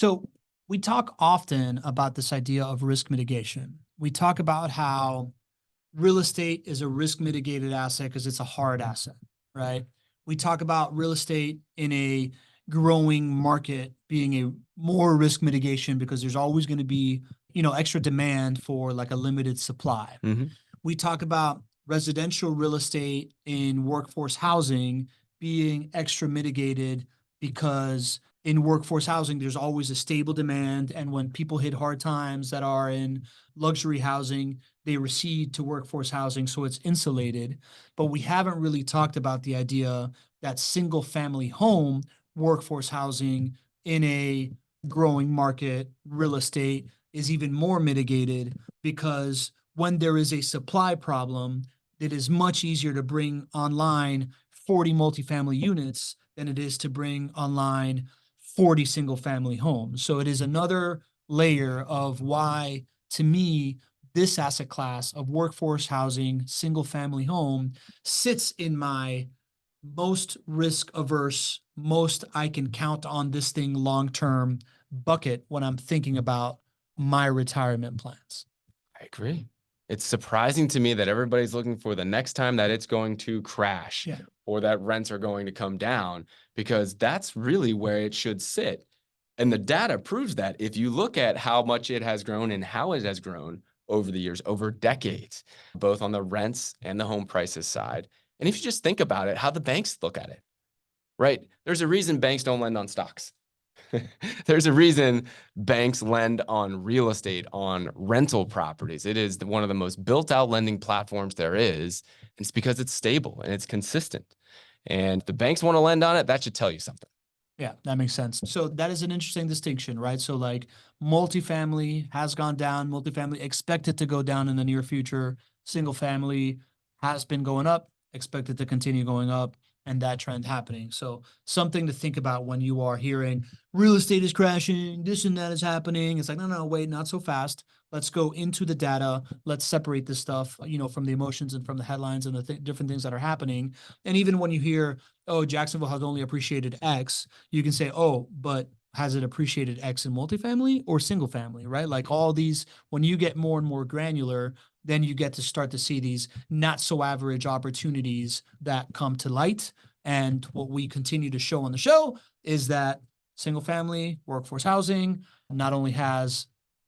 So we talk often about this idea of risk mitigation. We talk about how real estate is a risk mitigated asset because it's a hard asset, right? We talk about real estate in a growing market being a more risk mitigation because there's always going to be, extra demand for like a limited supply. Mhm. We talk about residential real estate in workforce housing being extra mitigated because in workforce housing, there's always a stable demand. And when people hit hard times that are in luxury housing, they recede to workforce housing. So it's insulated. But we haven't really talked about the idea that single family home workforce housing in a growing market, real estate is even more mitigated because when there is a supply problem, it is much easier to bring online 40 multifamily units than it is to bring online 40 single family homes. So it is another layer of why, to me, this asset class of workforce housing, single family home sits in my most risk averse, most I can count on this thing long term bucket when I'm thinking about my retirement plans. I agree. It's surprising to me that everybody's looking for the next time that it's going to crash Yeah. or that rents are going to come down, because that's really where it should sit. And the data proves that. If you look at how much it has grown and how it has grown over the years, over decades, both on the rents and the home prices side. And if you just think about it, how the banks look at it, right? There's a reason banks don't lend on stocks. There's a reason banks lend on real estate, on rental properties. It is one of the most built out lending platforms there is. And it's because it's stable and it's consistent. And if the banks want to lend on it, that should tell you something. Yeah, that makes sense. So that is an interesting distinction, right? So like multifamily has gone down, multifamily expected to go down in the near future. Single family has been going up, expected to continue going up, and that trend happening. So something to think about when you are hearing real estate is crashing, this and that is happening. It's like, no, no, wait, not so fast. Let's go into the data. Let's separate this stuff, from the emotions and from the headlines and the different things that are happening. And even when you hear, oh, Jacksonville has only appreciated X, you can say, oh, but has it appreciated X in multifamily or single family, right? Like all these, when you get more and more granular, then you get to start to see these not so average opportunities that come to light. And what we continue to show on the show is that single family workforce housing not only has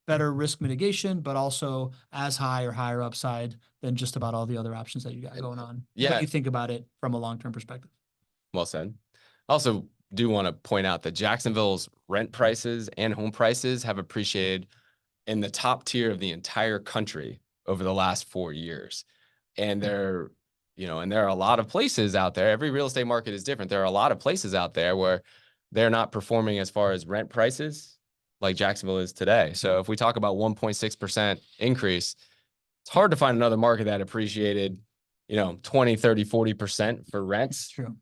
better risk mitigation, but also as high or higher upside than just about all the other options that you got going on. Yeah. When you think about it from a long-term perspective. Well said. Also, do want to point out that Jacksonville's rent prices and home prices have appreciated in the top tier of the entire country over the last 4 years. And there are a lot of places out there. Every real estate market is different. There are a lot of places out there where they're not performing as far as rent prices like Jacksonville is today. So if we talk about 1.6% increase, it's hard to find another market that appreciated, 20, 30, 40% for rents. True.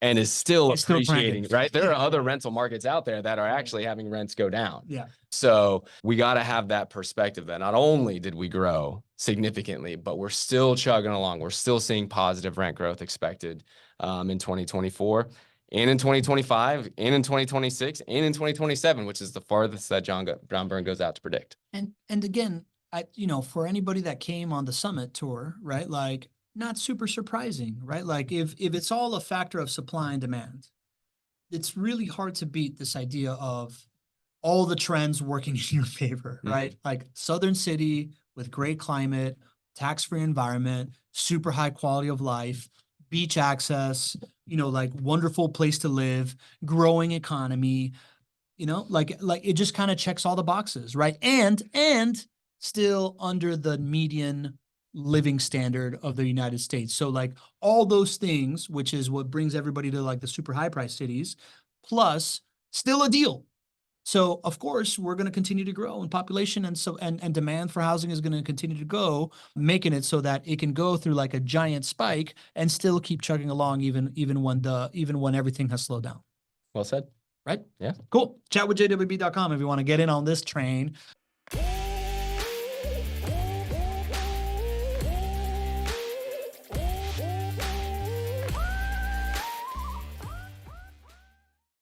And is still It's still appreciating, cranking. right? There are other rental markets out there that are actually having rents go down. Yeah. So we got to have that perspective that not only did we grow significantly, but we're still chugging along. We're still seeing positive rent growth expected in 2024 and in 2025 and in 2026 and in 2027, which is the farthest that John Byrne goes out to predict. And again, for anybody that came on the summit tour, right? Like not super surprising, right? Like if it's all a factor of supply and demand, it's really hard to beat this idea of all the trends working in your favor, right? Like Southern city with great climate, tax-free environment, super high quality of life, beach access, like wonderful place to live, growing economy, like it just kind of checks all the boxes, right? And still under the median living standard of the United States. So like all those things, which is what brings everybody to like the super high price cities, plus still a deal. So of course we're going to continue to grow in population, and demand for housing is going to continue to go, making it so that it can go through like a giant spike and still keep chugging along even when everything has slowed down. Well said. Right? Yeah. Cool. Chatwithjwb.com if you want to get in on this train.